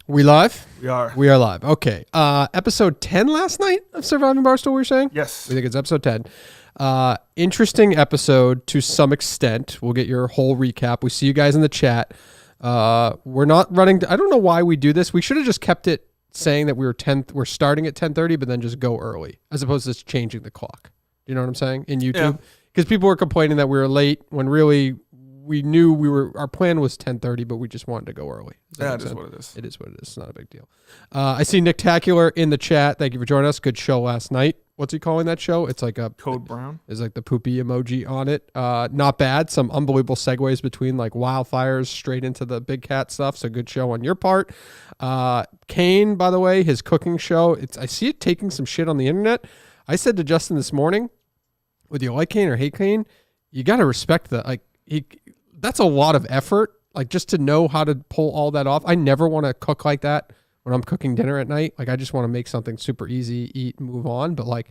We live? We are. We are live. Okay. Episode 10 last night of Surviving Barstool, we were saying? Yes. We think it's episode 10. Interesting episode to some extent. We'll get your whole recap. We see you guys in the chat. We're not running. I don't know why we do this. We should have just kept it saying that we're starting at 10:30, but then just go early, as opposed to just changing the clock. You know what I'm saying? In YouTube? Because people were complaining that we were late when really we knew our plan was 10:30, but we just wanted to go early. Yeah, it is what it is. It is what it is. It's not a big deal. I see Nicktacular in the chat. Thank you for joining us. Good show last night. What's he calling that show? It's like a Code Brown. There's like the poopy emoji on it. Not bad. Some unbelievable segues between like wildfires straight into the big cat stuff. So good show on your part. Kane, by the way, his cooking show. I see it taking some shit on the internet. I said to Justin this morning, whether you like Kane or hate Kane, you got to respect that. Like that's a lot of effort. Like just to know how to pull all that off. I never want to cook like that when I'm cooking dinner at night. Like I just want to make something super easy, eat, move on. But like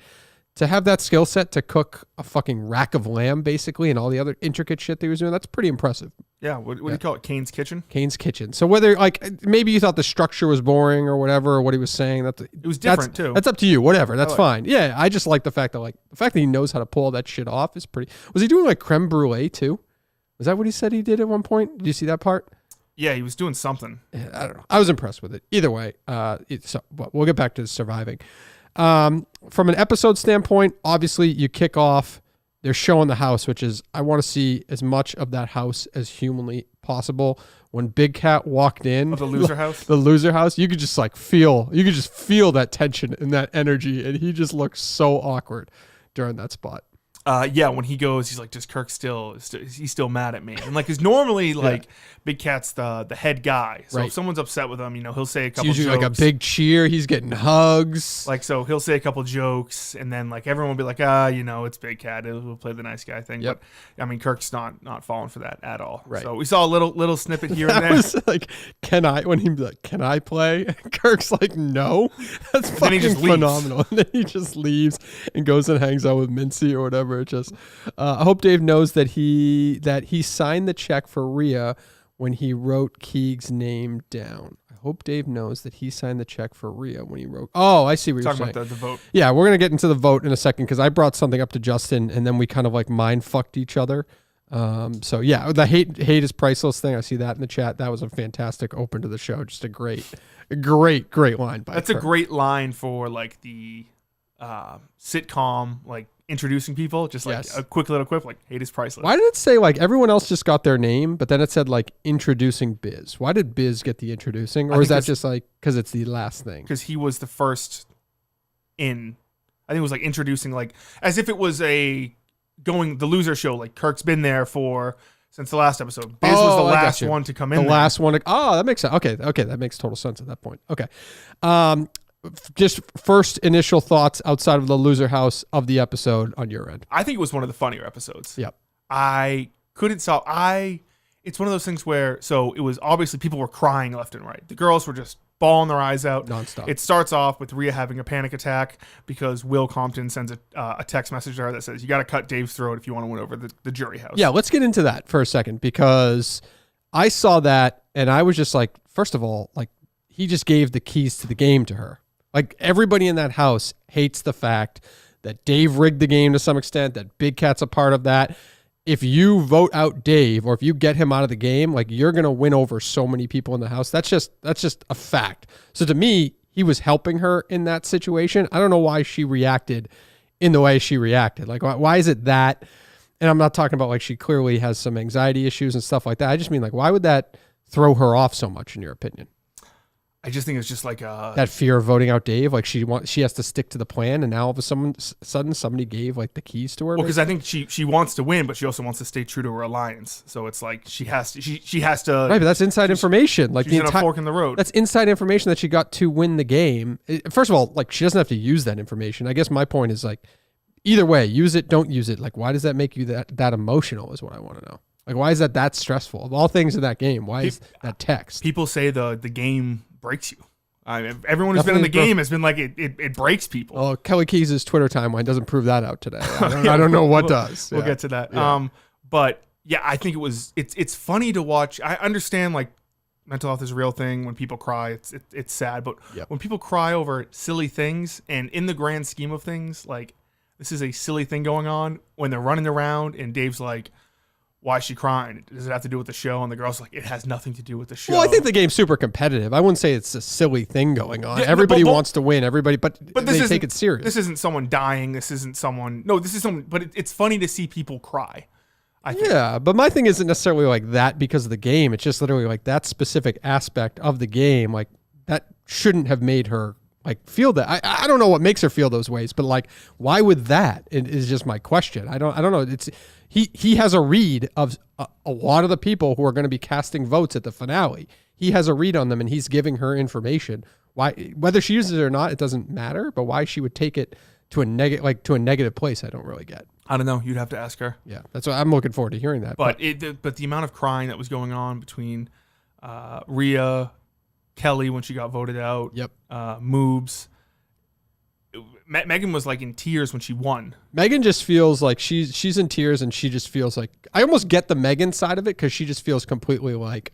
to have that skill set to cook a fucking rack of lamb basically and all the other intricate shit that he was doing, that's pretty impressive. Yeah. What do you call it? Kane's Kitchen? Kane's Kitchen. So whether like maybe you thought the structure was boring or whatever, or what he was saying, it was different too. That's up to you. Whatever. That's fine. Yeah. I just like the fact that he knows how to pull all that shit off is pretty. Was he doing like creme brulee too? Was that what he said he did at one point? Did you see that part? Yeah, he was doing something. I don't know. I was impressed with it. Either way, we'll get back to surviving. From an episode standpoint, obviously you kick off. They're showing the house, which is I want to see as much of that house as humanly possible. When Big Cat walked in, the loser house, you could just feel that tension and that energy, and he just looked so awkward during that spot. Yeah, when he goes, he's like, "Does Kirk he's still mad at me?" And like, because normally, like, Big Cat's the head guy, so if someone's upset with him, he'll say a couple. It's usually jokes. like a big cheer. He's getting hugs. Like, so he'll say a couple jokes, and then like everyone will be like, it's Big Cat. We'll play the nice guy thing. Yep. But I mean, Kirk's not falling for that at all. Right. So we saw a little snippet here and there. Was like, can I play? And Kirk's like, no. That's fucking phenomenal. And then he just leaves and goes and hangs out with Mincy or whatever. It just. I hope Dave knows that he signed the check for Rhea when he wrote Keegan's name down. I hope Dave knows that he signed the check for Rhea when he wrote. Oh, I see what you're saying. Talking about the vote. Yeah, we're gonna get into the vote in a second because I brought something up to Justin and then we kind of like mind fucked each other. So yeah, the hate is priceless thing. I see that in the chat. That was a fantastic open to the show. Just a great line by That's Kirk. a great line for like the sitcom, like introducing people, just like a quick little quip, like hate is priceless. Why did it say like everyone else just got their name, but then it said like introducing Biz? Why did Biz get the introducing? Or is that just like because it's the last thing? Because he was the first in, I think it was like introducing, like as if it was the loser show, like Kirk's been there since the last episode. Biz was the last one to come in. The last one. That makes sense. Okay, that makes total sense at that point. Okay. Just first initial thoughts outside of the loser house of the episode on your end. I think it was one of the funnier episodes. Yep. I couldn't stop. It's one of those things where, so it was obviously people were crying left and right. The girls were just bawling their eyes out. Nonstop. It starts off with Rhea having a panic attack because Will Compton sends a text message to her that says, you got to cut Dave's throat if you want to win over the jury house. Yeah, let's get into that for a second because I saw that and I was just like, first of all, like he just gave the keys to the game to her. Like everybody in that house hates the fact that Dave rigged the game to some extent, that Big Cat's a part of that. If you vote out Dave or if you get him out of the game, like you're going to win over so many people in the house. That's just a fact. So to me, he was helping her in that situation. I don't know why she reacted in the way she reacted. Like why is it that? And I'm not talking about like she clearly has some anxiety issues and stuff like that. I just mean like, why would that throw her off so much in your opinion? I just think it's just like that fear of voting out Dave. Like she has to stick to the plan, and now all of a sudden somebody gave like the keys to her. Well, because I think she wants to win, but she also wants to stay true to her alliance. So it's like she has to. Right, but that's inside information. Like she's in a fork in the road. That's inside information that she got to win the game. First of all, like she doesn't have to use that information. I guess my point is like, either way, use it, don't use it. Like, why does that make you that emotional? Is what I want to know. Like, why is that stressful? Of all things in that game, why is that text? People say the game breaks you. Everyone who's been in the game has been like it breaks people. Oh, Kelly Keys' Twitter timeline doesn't prove that out today. I don't know what does. We'll get to that. Yeah. But yeah, I think it's funny to watch. I understand like mental health is a real thing. When people cry, it's sad. But Yep. when people cry over silly things, and in the grand scheme of things, like this is a silly thing going on, when they're running around and Dave's like, why is she crying? Does it have to do with the show? And the girl's like, it has nothing to do with the show. Well, I think the game's super competitive. I wouldn't say it's a silly thing going on. Yeah, everybody wants to win. Everybody, but they take it serious. This isn't someone dying. This isn't someone. No, this is someone. But it's funny to see people cry. I think. Yeah, but my thing isn't necessarily like that because of the game. It's just literally like that specific aspect of the game. Like that shouldn't have made her like feel that. I don't know what makes her feel those ways, but like why would that? It is just my question. I don't know. It's he has a read of a lot of the people who are going to be casting votes at the finale. He has a read on them, and he's giving her information. Why, whether she uses it or not, it doesn't matter. But why she would take it to a negative place, I don't really get. I don't know. You'd have to ask her. Yeah, that's what I'm looking forward to hearing that. But the amount of crying that was going on between Rhea, Kelly when she got voted out. Yep. Moobs. Megan was like in tears when she won. Megan just feels like she's in tears, and she just feels like I almost get the Megan side of it because she just feels completely like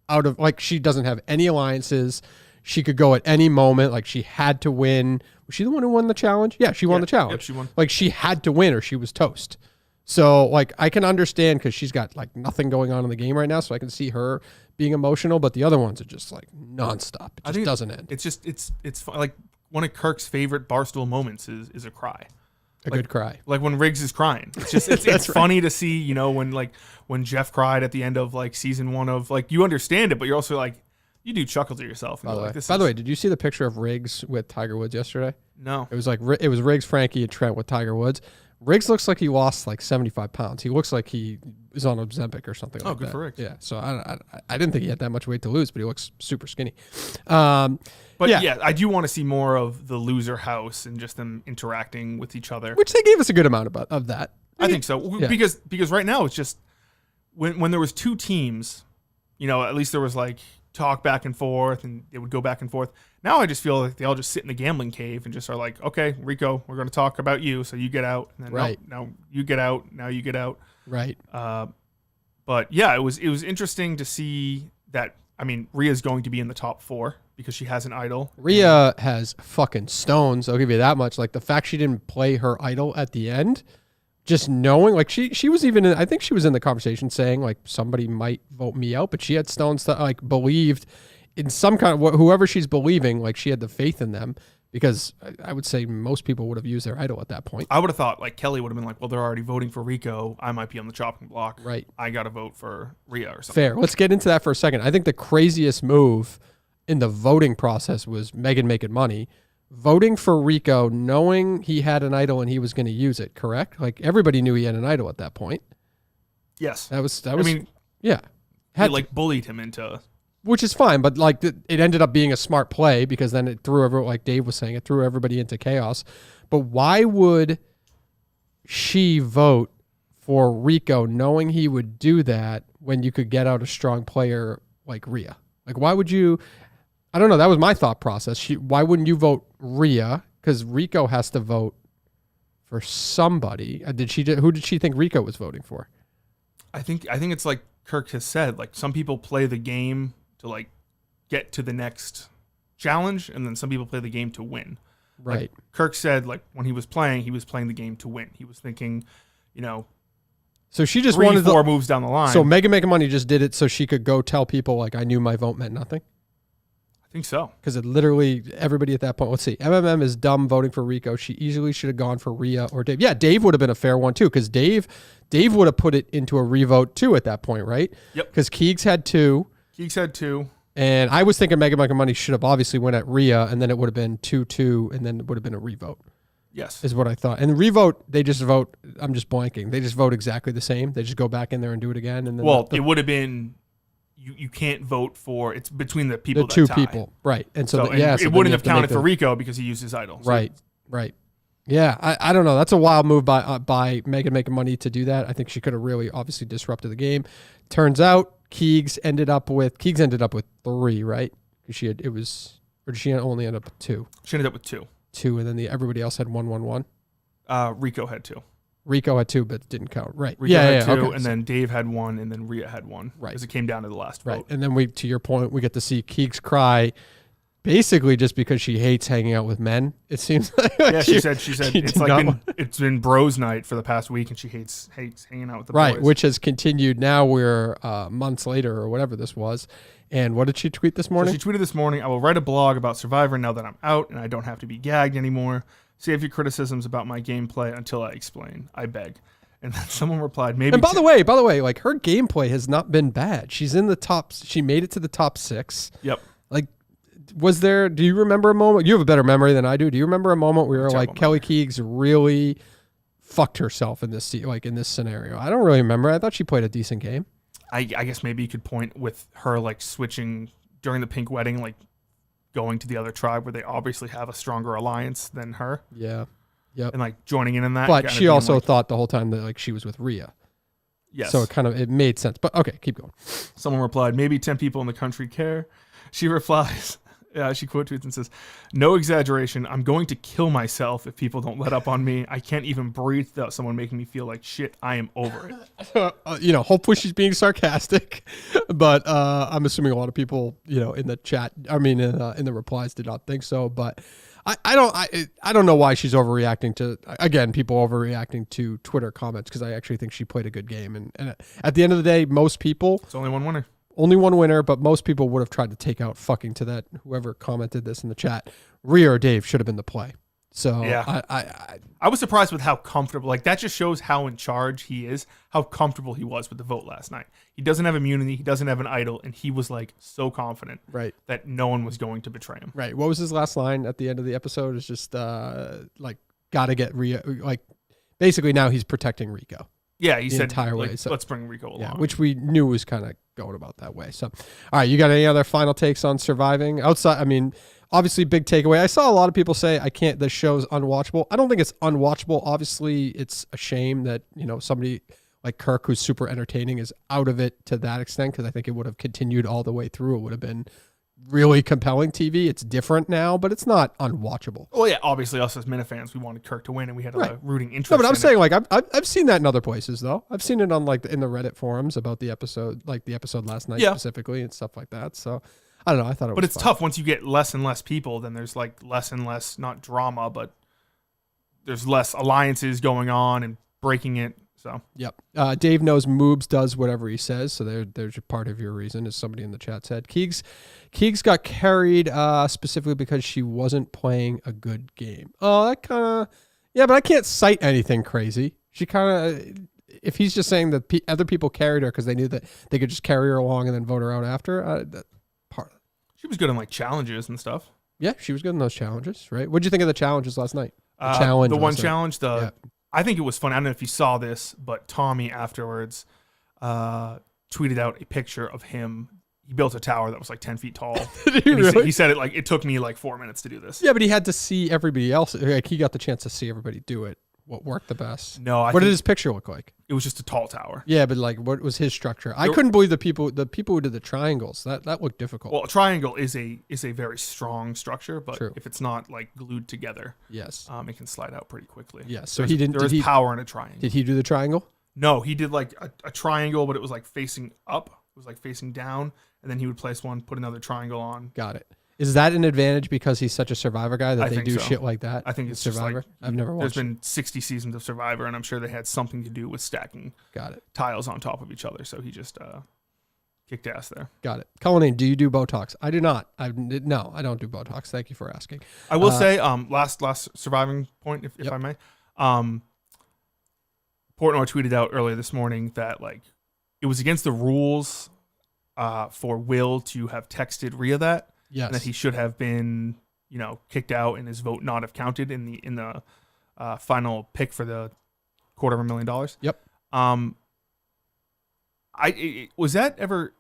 out of like she doesn't have any alliances. She could go at any moment. Like she had to win. Was she the one who won the challenge? Yeah, she won the challenge. Yep, she won. Like she had to win or she was toast. So like I can understand because she's got like nothing going on in the game right now, so I can see her being emotional. But the other ones are just like nonstop. It just doesn't end. It's just it's fun. Like one of Kirk's favorite Barstool moments is a cry. A good cry. Like when Riggs is crying. It's just it's funny to see, you know, when Jeff cried at the end of like season 1 of like you understand it, but you're also like you do chuckle to yourself. And By the way, did you see the picture of Riggs with Tiger Woods yesterday? No. It was Riggs, Frankie, and Trent with Tiger Woods. Riggs looks like he lost like 75 pounds. He looks like he is on Ozempic or something like that. Oh, good for Riggs. Yeah. So I didn't think he had that much weight to lose, but he looks super skinny. But yeah, I do want to see more of the loser house and just them interacting with each other. Which they gave us a good amount of that. I think so. Yeah. Because right now it's just when there was 2 teams, you know, at least there was like talk back and forth and it would go back and forth. Now I just feel like they all just sit in the gambling cave and just are like, okay, Rico, we're going to talk about you, so you get out. And then right. Now you get out. Now you get out. Right. But yeah, it was interesting to see that. I mean, Rhea's going to be in the top 4 because she has an idol. Rhea has fucking stones. I'll give you that much. Like the fact she didn't play her idol at the end, just knowing, like she was even I think she was in the conversation saying like somebody might vote me out, but she had stones that like believed in some kind of whoever she's believing, like she had the faith in them because I would say most people would have used their idol at that point. I would have thought like Kelly would have been like, well, they're already voting for Rico. I might be on the chopping block. Right. I got to vote for Rhea or something. Fair. Let's get into that for a second. I think the craziest move in the voting process was Megan making money. Voting for Rico, knowing he had an idol and he was going to use it, correct? Like everybody knew he had an idol at that point. Yes. That was. I mean, yeah. He like bullied him into. Which is fine, but like it ended up being a smart play because then it threw like Dave was saying, it threw everybody into chaos. But why would she vote for Rico knowing he would do that when you could get out a strong player like Rhea? Like why would you? I don't know. That was my thought process. Why wouldn't you vote Rhea? Because Rico has to vote for somebody. Who did she think Rico was voting for? I think it's like Kirk has said. Like some people play the game to like get to the next challenge, and then some people play the game to win. Right. Like Kirk said, like when he was playing the game to win. He was thinking, you know. So she just 3-4 moves down the line. So Megan Making Money just did it so she could go tell people like I knew my vote meant nothing. I think so. Because it literally, everybody at that point, let's see, MMM is dumb voting for Rico. She easily should have gone for Rhea or Dave. Yeah, Dave would have been a fair one too, because Dave would have put it into a revote too at that point, right? Yep. Because Keegs had 2. And I was thinking Megan Making Money should have obviously went at Rhea, and then it would have been 2-2, and then it would have been a revote. Yes. Is what I thought. And the revote, they just vote, I'm just blanking. They just vote exactly the same. They just go back in there and do it again. And then it would have been... You can't vote for it's between the people. The 2 people, right? And so it wouldn't have counted for Rico because he used his idol. So Right. Yeah, I don't know. That's a wild move by Megan Making Money to do that. I think she could have really obviously disrupted the game. Turns out Keegs ended up with 3, right? Or did she only end up with 2? She ended up with 2. 2, and then everybody else had 1-1-1. Rico had 2. Rico had 2, but it didn't count. Right. Rico had 2, okay. and then Dave had 1, and then Rhea had 1. Right. Because it came down to the last vote. Right. And then to your point, we get to see Keeks cry basically just because she hates hanging out with men. It seems like yeah, she said it's been bros night for the past week, and she hates hanging out with the boys. Right, which has continued. Now we're months later or whatever this was. And what did she tweet this morning? So she tweeted this morning, "I will write a blog about Survivor now that I'm out and I don't have to be gagged anymore. Save your criticisms about my gameplay until I explain. I beg." And then someone replied, "Maybe." And by the way, like her gameplay has not been bad. She's in the top. She made it to the top 6. Yep. Like, do you remember a moment? You have a better memory than I do. Do you remember a moment where like Kelly Keegs really fucked herself in this scenario? I don't really remember. I thought she played a decent game. I guess maybe you could point with her like switching during the pink wedding, like going to the other tribe where they obviously have a stronger alliance than her. Yeah. Yep. And like joining in that. But she also thought the whole time that like she was with Rhea. Yes. So it made sense. But okay, keep going. Someone replied, "Maybe 10 people in the country care." She replies, she quote tweets and says, "No exaggeration. I'm going to kill myself if people don't let up on me. I can't even breathe without someone making me feel like shit. I am over it." Hopefully she's being sarcastic, but I'm assuming a lot of people, in the chat, I mean, in the replies did not think so. But I don't know why she's overreacting to, again, people overreacting to Twitter comments, because I actually think she played a good game. And at the end of the day, most people... It's only one winner. Only one winner, but most people would have tried to take out fucking to that, whoever commented this in the chat. Rhea or Dave should have been the play. So yeah. I was surprised with how comfortable, like that just shows how in charge he is, how comfortable he was with the vote last night. He doesn't have immunity. He doesn't have an idol. And he was like so confident that no one was going to betray him. Right. What was his last line at the end of the episode? It's just like, got to get Rhea. Like basically now he's protecting Rico. Yeah. He said, entire way. So, let's bring Rico along. Yeah, which we knew was kind of going about that way. So, all right. You got any other final takes on surviving outside? I mean, obviously, big takeaway. I saw a lot of people say the show's unwatchable. I don't think it's unwatchable. Obviously, it's a shame that, somebody like Kirk, who's super entertaining, is out of it to that extent, because I think it would have continued all the way through. It would have been really compelling TV. It's different now, but it's not unwatchable. Well, yeah, obviously, us as Minifans, we wanted Kirk to win, and we had a rooting interest. No, but I'm saying, like, I've seen that in other places, though. I've seen it on, like, in the Reddit forums about the episode, like the episode last night specifically and stuff like that. So, I don't know. I thought it was But it's fun. tough once you get less and less people, then there's, like, less and less, not drama, but there's less alliances going on and breaking it. So, yep. Dave knows Moobs does whatever he says. So there's a part of your reason, as somebody in the chat said. Keegs got carried specifically because she wasn't playing a good game. Oh, that kind of, but I can't cite anything crazy. She kind of, if he's just saying that other people carried her because they knew that they could just carry her along and then vote her out after, that part. She was good in like challenges and stuff. Yeah, she was good in those challenges, right? What'd you think of the challenges last night? The one challenge, I think it was funny. I don't know if you saw this, but Tommy afterwards tweeted out a picture of him. He built a tower that was like 10 feet tall. Did he really? He said it took me like 4 minutes to do this. Yeah, but he had to see everybody else. Like, he got the chance to see everybody do it. What worked the best? No, what did his picture look like? It was just a tall tower. Yeah, but like, what was his structure? I couldn't believe the people who did the triangles. That looked difficult. Well, a triangle is a very strong structure, but True. if it's not like glued together, yes, it can slide out pretty quickly. Yeah, so he didn't. There is power in a triangle. Did he do the triangle? No, he did like a triangle, but it was like facing up. It was like facing down, and then he would place one, put another triangle on. Got it. Is that an advantage because he's such a Survivor guy that they do so. Shit like that? I think it's Survivor. Just like, I've never watched. There's been 60 seasons of Survivor, and I'm sure they had something to do with stacking. Got it. Tiles on top of each other, so he just kicked ass there. Got it. Colleen, do you do Botox? I do not. No, I don't do Botox. Thank you for asking. I will say, last surviving point, if I may. Portnoy tweeted out earlier this morning that like it was against the rules for Will to have texted Rhea that. Yes. And that he should have been, kicked out and his vote not have counted in the final pick for the $250,000. Yep. Was that ever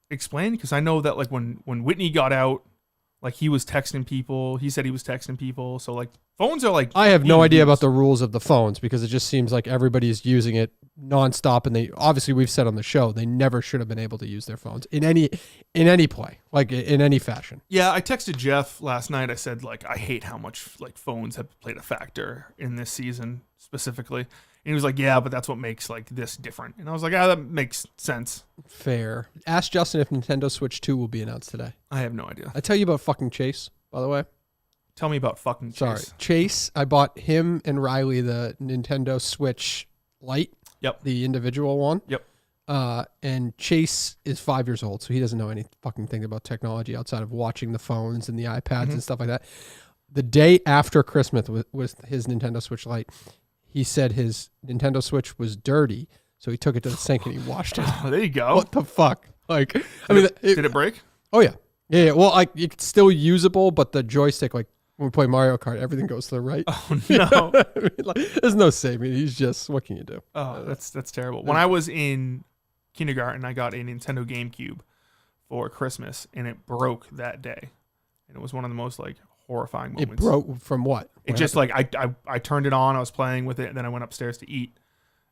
explained? Because I know that like when Whitney got out, like he was texting people. He said he was texting people. So like phones are like. I have no idea about the rules of the phones because it just seems like everybody's using it nonstop, and they obviously, we've said on the show, they never should have been able to use their phones in any play, like in any fashion. Yeah, I texted Jeff last night. I said like I hate how much like phones have played a factor in this season specifically, he was like, yeah, but that's what makes like this different. And I was like, that makes sense. Fair. Ask Justin if Nintendo Switch 2 will be announced today. I have no idea. I tell you about fucking Chase, by the way. Tell me about fucking Chase. Sorry. Chase, I bought him and Riley the Nintendo Switch Lite. Yep. The individual one. Yep. And Chase is 5 years old, so he doesn't know any fucking thing about technology outside of watching the phones and the iPads and stuff like that. The day after Christmas was his Nintendo Switch Lite. He said his Nintendo Switch was dirty, so he took it to the sink and he washed it. Oh, there you go. What the fuck? Like, did it break? Oh yeah. Yeah. Well, it's still usable, but the joystick, like when we play Mario Kart, everything goes to the right. Oh no. I mean, like, there's no saving. He's just, what can you do? Oh, that's terrible. When I was in kindergarten, I got a Nintendo GameCube for Christmas, and it broke that day. And it was one of the most like horrifying moments. It broke from what? It just like I turned it on, I was playing with it, and then I went upstairs to eat,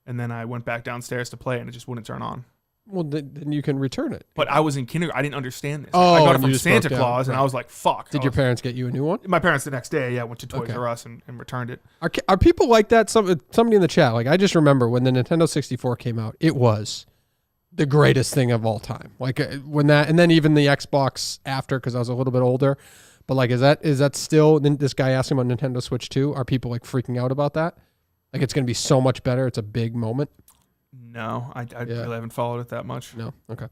and then I went back downstairs to play, and it just wouldn't turn on. Well, then you can return it. But I was in kindergarten. I didn't understand this. Oh, I got it and from you just Santa broke Claus, down. and I was like, fuck. Did your parents get you a new one? My parents the next day, went to Toys Okay. R Us and returned it. Are people like that? Somebody in the chat, like, I just remember when the Nintendo 64 came out, it was the greatest thing of all time. Like when that, and then even the Xbox after, because I was a little bit older. But like, is that still, this guy asking about Nintendo Switch 2? Are people like freaking out about that? Like it's going to be so much better. It's a big moment. No, I really haven't followed it that much. No. Okay.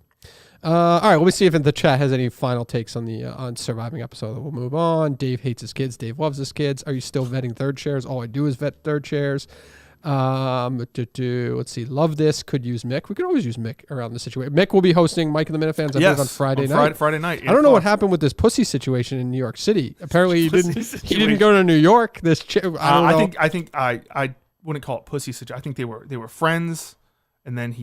All right. Let me see if the chat has any final takes on the on surviving episode. We'll move on. Dave hates his kids. Dave loves his kids. Are you still vetting third chairs? All I do is vet third chairs. Let's see. Love this. Could use Mick. We could always use Mick around the situation. Mick will be hosting Mike and the Minifans, I believe, on Friday night. Friday night. I don't know what happened with this pussy situation in New York City. Apparently, he didn't go to New York. I don't know. I think I wouldn't call it pussy situation. I think they were friends, and then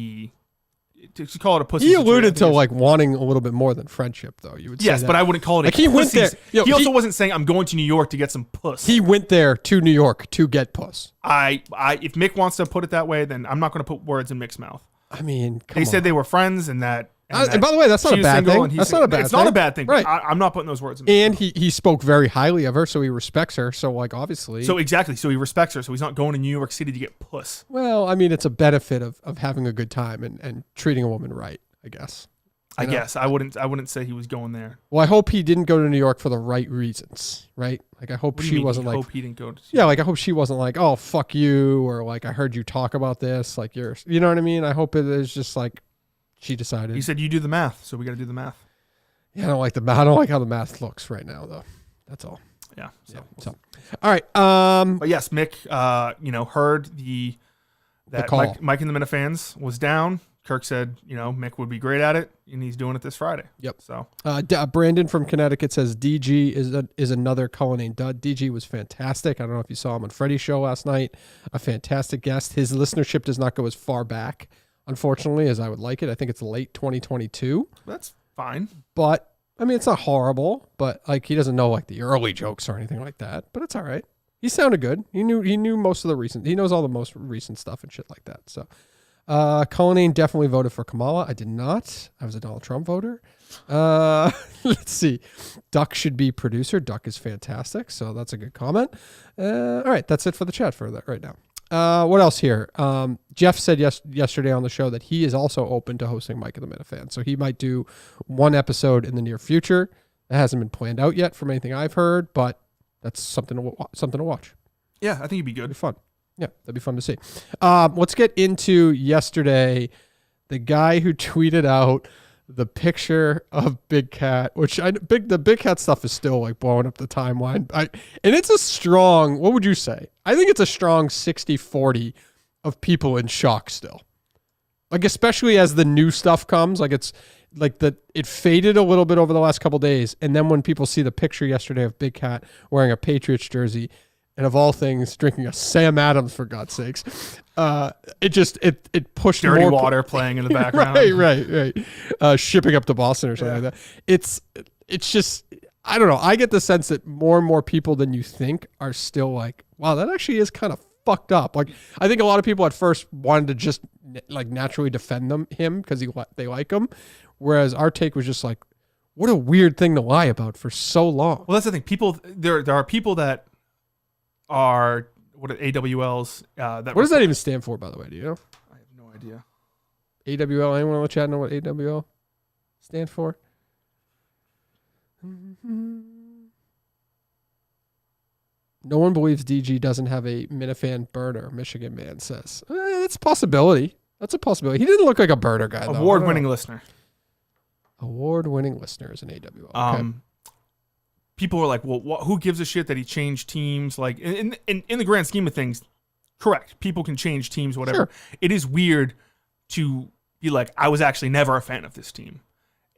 to call it a pussy. He alluded to situation, like wanting a little bit more than friendship, though. You would say yes, that. but I wouldn't call it like a he pussy. went there. He also wasn't saying I'm going to New York to get some puss. He went there to New York to get puss. If Mick wants to put it that way, then I'm not going to put words in Mick's mouth. I mean, they said they were friends, and that. And by the way, that's not a bad thing. That's not a bad thing. It's not a bad thing. Right. I'm not putting those words in. And he spoke very highly of her, so he respects her. So like obviously. So exactly. So he respects her. So he's not going to New York City to get puss. Well, I mean, it's a benefit of having a good time and treating a woman right, I guess. I guess I wouldn't say he was going there. Well, I hope he didn't go to New York for the right reasons, right? Like I hope she wasn't like. Hope he didn't go to. Yeah, like I hope she wasn't like, oh fuck you, or like I heard you talk about this, like you know what I mean? I hope it is just like she decided. He said you do the math, so we got to do the math. Yeah, I don't like how the math looks right now though. That's all. Yeah. So all right. But yes, Mick, heard that call. Mike and the Minifans was down. Kirk said, Mick would be great at it, and he's doing it this Friday. Yep. So Brandon from Connecticut says DG is another Cullinane dud. DG was fantastic. I don't know if you saw him on Freddie's show last night. A fantastic guest. His listenership does not go as far back, unfortunately, as I would like it. I think it's late 2022. That's fine. But I mean, it's not horrible. But like, he doesn't know like the early jokes or anything like that. But it's all right. He sounded good. He knew most of the recent. He knows all the most recent stuff and shit like that. So. Cullinane definitely voted for Kamala. I did not. I was a Donald Trump voter. Let's see. Duck should be producer. Duck is fantastic. So that's a good comment. All right. That's it for the chat for that right now. What else here? Jeff said yesterday on the show that he is also open to hosting Mike and the Minifans. So he might do one episode in the near future. It hasn't been planned out yet from anything I've heard, but that's something to watch. Yeah, I think it'd be good. It'd be fun. Yeah, that'd be fun to see. Let's get into yesterday. The guy who tweeted out the picture of Big Cat, which the Big Cat stuff is still like blowing up the timeline. And it's a strong, what would you say? I think it's a strong 60-40 of people in shock still. Like, especially as the new stuff comes, like it's like it faded a little bit over the last couple days. And then when people see the picture yesterday of Big Cat wearing a Patriots jersey, and of all things, drinking a Sam Adams, for God's sakes, it pushed dirty more water playing in the background. right. Shipping up to Boston or something like that. It's just, I don't know. I get the sense that more and more people than you think are still like, wow, that actually is kind of fucked up. Like, I think a lot of people at first wanted to just like naturally defend him because they like him, whereas our take was just like, what a weird thing to lie about for so long. Well, that's the thing. People, there are people that are what are AWLs? What does that even stand for, by the way? Do you know? I have no idea. AWL. Anyone in the chat know what AWL stand for? No one believes DG doesn't have a Minifan burner, Michigan man says. That's a possibility. That's a possibility. He didn't look like a burner guy, though. Award-winning listener. Award-winning listener is an AWL. Okay. People were like, well, who gives a shit that he changed teams? Like, in the grand scheme of things, correct. People can change teams, whatever. Sure. It is weird to be like, I was actually never a fan of this team.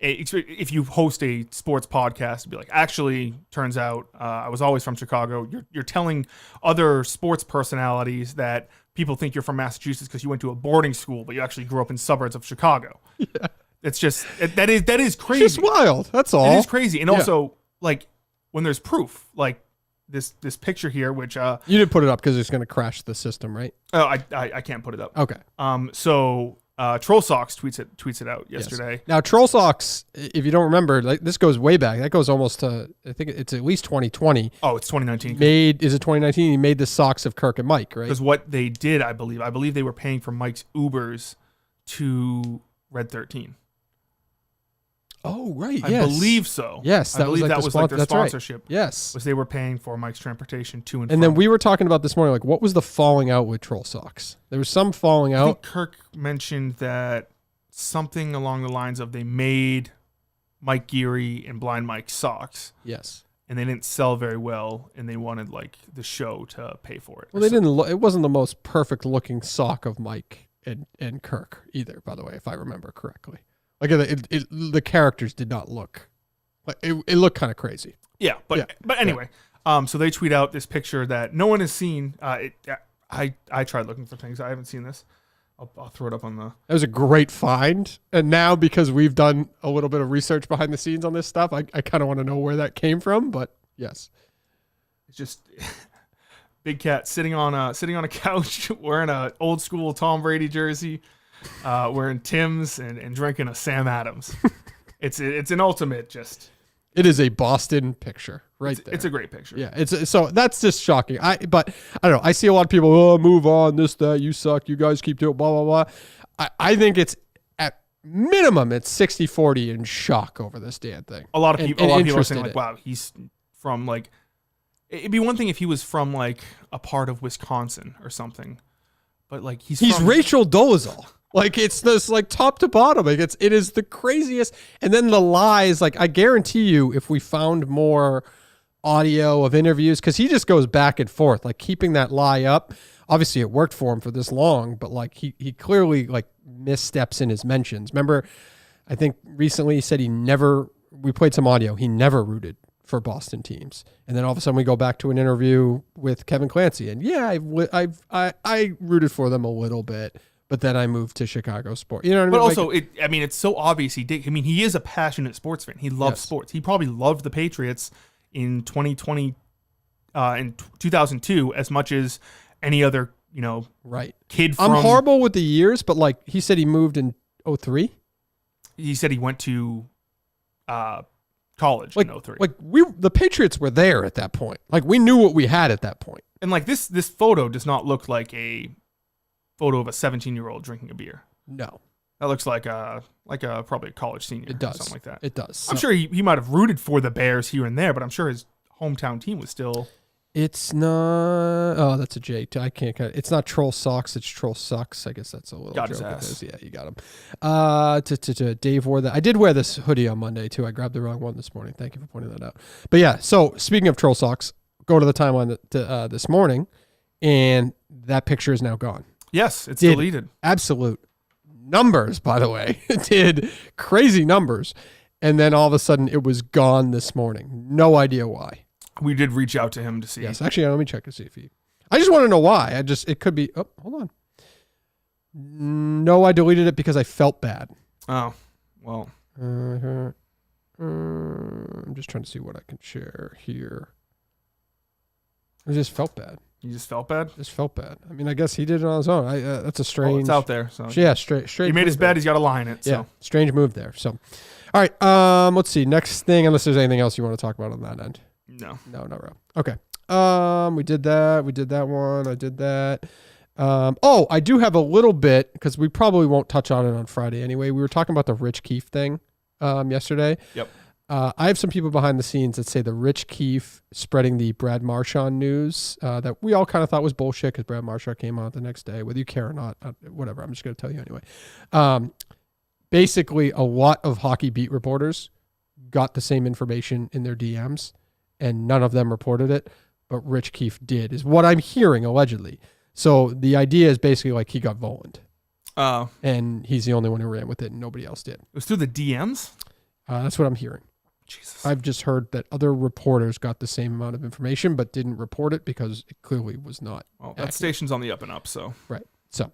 If you host a sports podcast, be like, actually, turns out I was always from Chicago. You're telling other sports personalities that people think you're from Massachusetts because you went to a boarding school, but you actually grew up in suburbs of Chicago. Yeah. It's just that is crazy. It's just wild. That's all. It is crazy, and also like when there's proof, like this picture here, which you didn't put it up because it's going to crash the system, right? Oh, I can't put it up. Okay. So. Troll Socks tweets it out yesterday. Yes. Now, Troll Socks, if you don't remember, like this goes way back. That goes almost to, I think it's at least 2020. Oh, it's 2019. Is it 2019? He made the socks of Kirk and Mike, right? Because what they did, I believe they were paying for Mike's Ubers to Red 13. Oh, right. I believe so. Yes, I believe that was like their sponsorship. Right. Yes. Was they were paying for Mike's transportation to and from. And then we were talking about this morning, like, what was the falling out with Troll Socks? There was some falling out. I think Kirk mentioned that something along the lines of they made Mike Geary and Blind Mike socks. Yes. And they didn't sell very well, and they wanted like the show to pay for it. Well, it wasn't the most perfect looking sock of Mike and Kirk either, by the way, if I remember correctly. Like the characters did not look like it looked kind of crazy. Yeah, but anyway, so they tweet out this picture that no one has seen. I tried looking for things. I haven't seen this. I'll throw it up on the. That was a great find, and now because we've done a little bit of research behind the scenes on this stuff, I kind of want to know where that came from. But yes, it's just Big Cat sitting on a couch wearing an old school Tom Brady jersey. Wearing Tim's and drinking a Sam Adams. It's an ultimate just. It is a Boston picture there. It's a great picture. Yeah, so that's just shocking. But I don't know. I see a lot of people. Move on. This, that. You suck. You guys keep doing blah blah blah. I think it's at minimum it's 60-40 in shock over this damn thing. A lot of people are saying like, wow, he's from like. It'd be one thing if he was from like a part of Wisconsin or something, but like he's Rachel Dolezal. Like it's this like top to bottom. Like it is the craziest. And then the lies, like I guarantee you if we found more audio of interviews, because he just goes back and forth, like keeping that lie up. Obviously it worked for him for this long, but like he clearly like missteps in his mentions. Remember, I think recently he said we played some audio, he never rooted for Boston teams. And then all of a sudden we go back to an interview with Kevin Clancy. And yeah, I rooted for them a little bit. But then I moved to Chicago sports. You know what I mean? But also, it's so obvious he did. I mean, he is a passionate sports fan. He loves sports. He probably loved the Patriots in 2020, in 2002 as much as any other, kid from... I'm horrible with the years, but like he said he moved in 2003. He said he went to college in 2003. Like the Patriots were there at that point. Like we knew what we had at that point. And like this photo does not look like a photo of a 17-year-old drinking a beer. No. That looks like probably a college senior. It does. Or something like that. It does. I'm sure he might have rooted for the Bears here and there, but I'm sure his hometown team was still... It's not... Oh, that's a J. I can't... It's not Troll Socks, it's Troll Sucks. I guess that's a little got joke. His ass. Yeah, you got him. Dave wore that. I did wear this hoodie on Monday, too. I grabbed the wrong one this morning. Thank you for pointing that out. But yeah, so speaking of Troll Socks, go to the timeline this morning, and that picture is now gone. Yes, it's deleted. Absolute numbers, by the way. It did crazy numbers. And then all of a sudden it was gone this morning. No idea why. We did reach out to him to see. Yes, actually, let me check to see if I just want to know why. It could be, hold on. No, I deleted it because I felt bad. Oh, well. I'm just trying to see what I can share here. I just felt bad. You just felt bad? Just felt bad. I mean, I guess he did it on his own. That's a strange... Well, it's out there. So yeah, straight. He made his bed. He's got to lie in it. So. Yeah, strange move there. So, all right. Let's see. Next thing, unless there's anything else you want to talk about on that end. No. No, not really. Okay. We did that. We did that one. I did that. I do have a little bit because we probably won't touch on it on Friday anyway. We were talking about the Rich Keefe thing yesterday. Yep. I have some people behind the scenes that say the Rich Keefe spreading the Brad Marchand news that we all kind of thought was bullshit because Brad Marchand came out the next day, whether you care or not, whatever. I'm just going to tell you anyway. Basically, a lot of hockey beat reporters got the same information in their DMs, and none of them reported it, but Rich Keefe did, is what I'm hearing allegedly. So the idea is basically like he got Voland. And he's the only one who ran with it, and nobody else did. It was through the DMs? That's what I'm hearing. Jesus. I've just heard that other reporters got the same amount of information but didn't report it because it clearly was not. Well, that station's on the up and up, so. Right. So,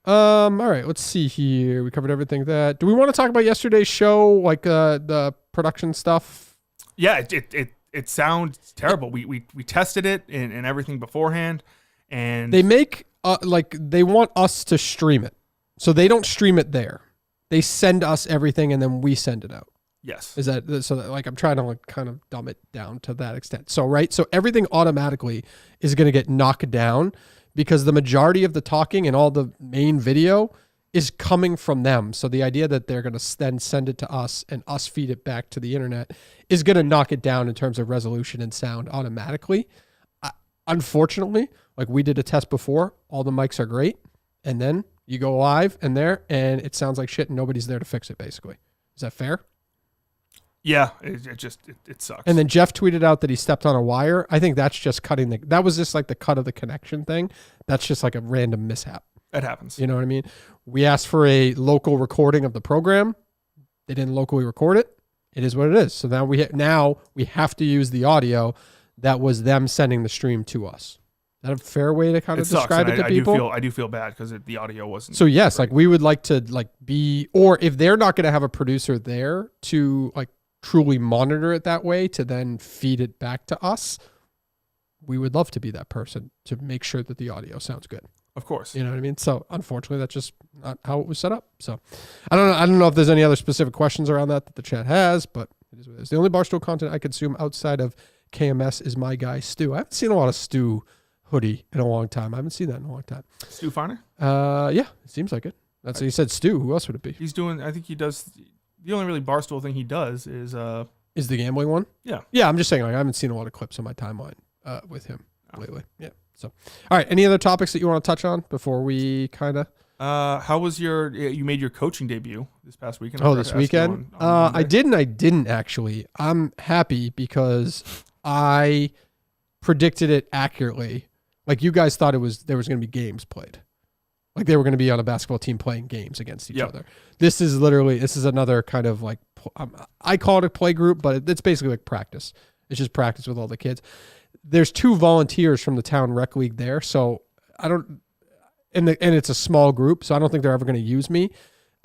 all right, let's see here. We covered everything that. Do we want to talk about yesterday's show, like the production stuff? Yeah, it sounds terrible. We tested it and everything beforehand, and they make they want us to stream it. So they don't stream it there. They send us everything and then we send it out. Yes. Is that so? That, I'm trying to kind of dumb it down to that extent. So right. So everything automatically is going to get knocked down because the majority of the talking and all the main video is coming from them. So the idea that they're going to then send it to us and us feed it back to the internet is going to knock it down in terms of resolution and sound automatically. Unfortunately, like we did a test before, all the mics are great, and then you go live and it sounds like shit and nobody's there to fix it. Basically, is that fair? Yeah, it sucks. And then Jeff tweeted out that he stepped on a wire. I think that's just that was just like the cut of the connection thing. That's just like a random mishap. That happens. You know what I mean? We asked for a local recording of the program. They didn't locally record it. It is what it is. So now we have to use the audio that was them sending the stream to us. Is that a fair way to kind of describe it to people? I do feel bad because the audio wasn't. So yes, great. like we would like to or if they're not going to have a producer there to like truly monitor it that way to then feed it back to us, we would love to be that person to make sure that the audio sounds good. Of course. You know what I mean? So unfortunately, that's just not how it was set up. So I don't know if there's any other specific questions around that the chat has, but it is what it is. The only Barstool content I consume outside of KMS is my guy Stu. I haven't seen a lot of Stu hoodie in a long time. I haven't seen that in a long time. Stu Finer? Yeah, it seems like it. That's he said Stu. Who else would it be? He's doing, I think he does, the only really Barstool thing he does is the gambling one? Yeah. Yeah, I'm just saying, like, I haven't seen a lot of clips on my timeline with him lately. Yeah. So, all right. Any other topics that you want to touch on before we kind of? How was you made your coaching debut this past weekend? This weekend? I didn't actually. I'm happy because I predicted it accurately. Like you guys thought there was going to be games played. Like they were going to be on a basketball team playing games against each other. This is another kind of like, I call it a play group, but it's basically like practice. It's just practice with all the kids. There's 2 volunteers from the town rec league there. So and it's a small group. So I don't think they're ever going to use me.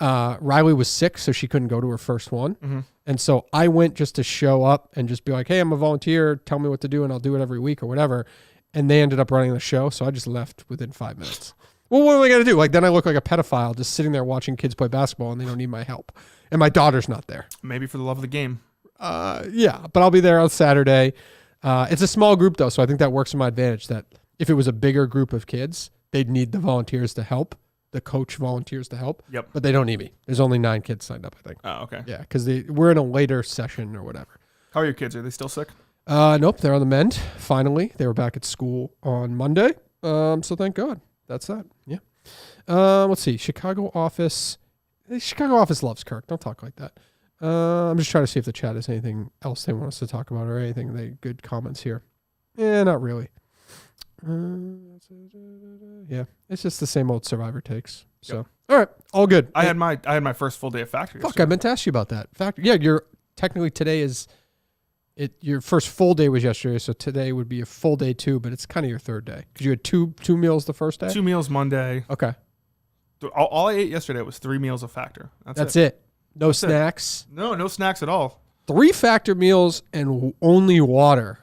Riley was sick, so she couldn't go to her first one. Mm-hmm. And so I went just to show up and just be like, hey, I'm a volunteer. Tell me what to do and I'll do it every week or whatever. And they ended up running the show. So I just left within 5 minutes. Well, what am I going to do? Like, then I look like a pedophile just sitting there watching kids play basketball and they don't need my help. And my daughter's not there. Maybe for the love of the game. Yeah, but I'll be there on Saturday. It's a small group, though, so I think that works to my advantage that if it was a bigger group of kids, they'd need the volunteers to help, the coach volunteers to help. Yep. But they don't need me. There's only 9 kids signed up, I think. Oh, okay. Yeah, because we're in a later session or whatever. How are your kids? Are they still sick? Nope, they're on the mend, finally. They were back at school on Monday, so thank God. That's that, yeah. Let's see. Chicago office loves Kirk. Don't talk like that. I'm just trying to see if the chat has anything else they want us to talk about or anything. Good comments here. Yeah, not really. Yeah, it's just the same old Survivor takes. So, yep. All right, all good. I had my first full day of factory. Fuck, I meant to ask you about that. Factory. Yeah, technically today is it. Your first full day was yesterday, so today would be a full day too. But it's kind of your third day because you had two meals the first day. 2 meals Monday. Okay. All I ate yesterday was 3 meals of Factor. That's it. No snacks. No snacks at all. 3 Factor meals and only water.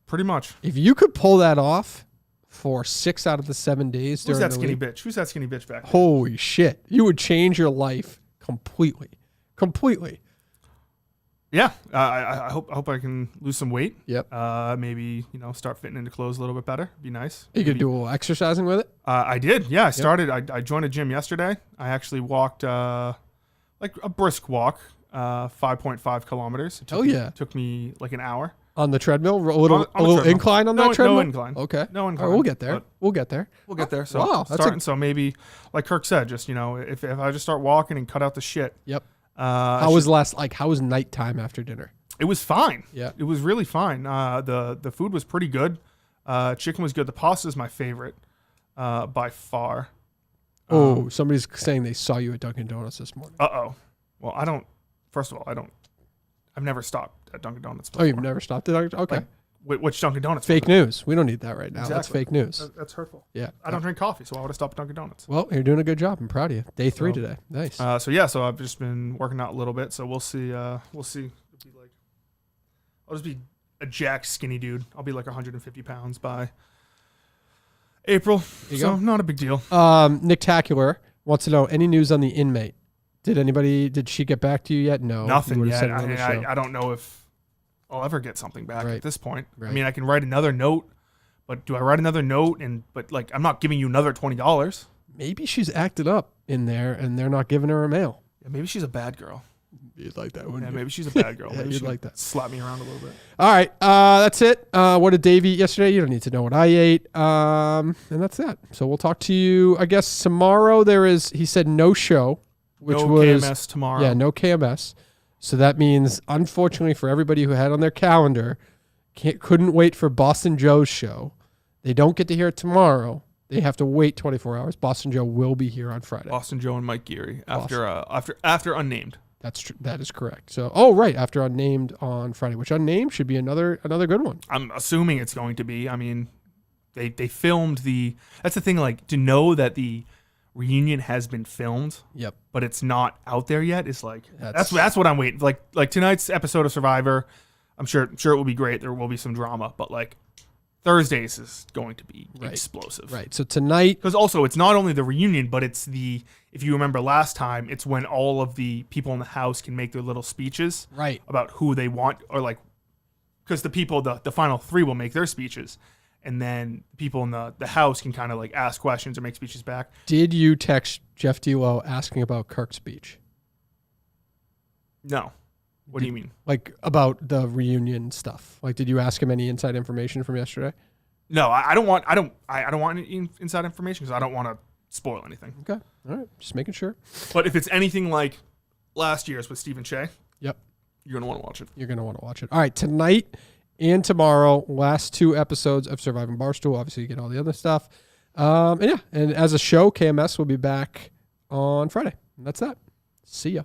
Pretty much. If you could pull that off for 6 out of the 7 days Who's during that skinny bitch? Who's that skinny bitch back there? Holy shit. You would change your life completely. Completely. Yeah, I hope I can lose some weight. Yep. Maybe start fitting into clothes a little bit better. Be nice. You could do a little exercising with it. I did. Yeah, I started. I joined a gym yesterday. I actually walked like a brisk walk, 5.5 kilometers. Took me like an hour on the treadmill. A little incline on that treadmill. No incline. Okay. No incline. All right, we'll get there. We'll get there. So wow, so maybe like Kirk said, just if I just start walking and cut out the shit. Yep. How was nighttime after dinner? It was fine. Yeah. It was really fine. The food was pretty good. Chicken was good. The pasta is my favorite by far. Somebody's saying they saw you at Dunkin' Donuts this morning. Well, first of all, I've never stopped at Dunkin' Donuts before. Oh, you've never stopped at Dunkin'? Okay. Which Dunkin' Donuts? Fake news. We don't need that right now. Exactly. That's fake news. That's hurtful. Yeah. I don't drink coffee, so why would I stop at Dunkin' Donuts? Well, you're doing a good job. I'm proud of you. Day 3 today. Nice. So I've just been working out a little bit. So we'll see. I'll just be a jacked, skinny dude. I'll be like 150 pounds by April. Not a big deal. Nick Tacular wants to know any news on the inmate. Did she get back to you yet? No. Nothing yet. I don't know if I'll ever get something back at this point. Right. I mean, I can write another note, but do I write another note? But I'm not giving you another $20. Maybe she's acted up in there and they're not giving her a mail. Yeah, maybe she's a bad girl. You'd like that, wouldn't you? Maybe she's a bad girl. Yeah, maybe you'd like that. Slap me around a little bit. All right. That's it. What did Dave eat yesterday? You don't need to know what I ate. And that's that. So we'll talk to you, I guess, tomorrow. He said no show, which was KMS tomorrow. Yeah, no KMS. So that means, unfortunately, for everybody who had on their calendar, couldn't wait for Boston Joe's show. They don't get to hear it tomorrow. They have to wait 24 hours. Boston Joe will be here on Friday. Boston Joe and Mike Geary after Unnamed. That's true. That is correct. So, right, after Unnamed on Friday, which Unnamed should be another good one. I'm assuming it's going to be. I mean, they filmed that's the thing, like, to know that the reunion has been filmed. Yep. But it's not out there yet. Is like that's what I'm waiting. Like tonight's episode of Survivor, I'm sure it will be great. There will be some drama, but like Thursdays is going to be explosive. Right. So tonight, because also it's not only the reunion, but it's if you remember last time, it's when all of the people in the house can make their little speeches about who they want, or like, because the people, the final 3 will make their speeches. And then people in the house can kind of like ask questions or make speeches back. Did you text Jeff D'Lo asking about Kirk's speech? No. What do you mean? Like about the reunion stuff? Like, did you ask him any inside information from yesterday? No, I don't want any inside information because I don't want to spoil anything. Okay. All right. Just making sure. But if it's anything like last year's with Stephen Shea, yep, you're going to want to watch it. You're going to want to watch it. All right. Tonight and tomorrow, last 2 episodes of Surviving Barstool. Obviously, you get all the other stuff. And as a show, KMS will be back on Friday. And that's that. See ya.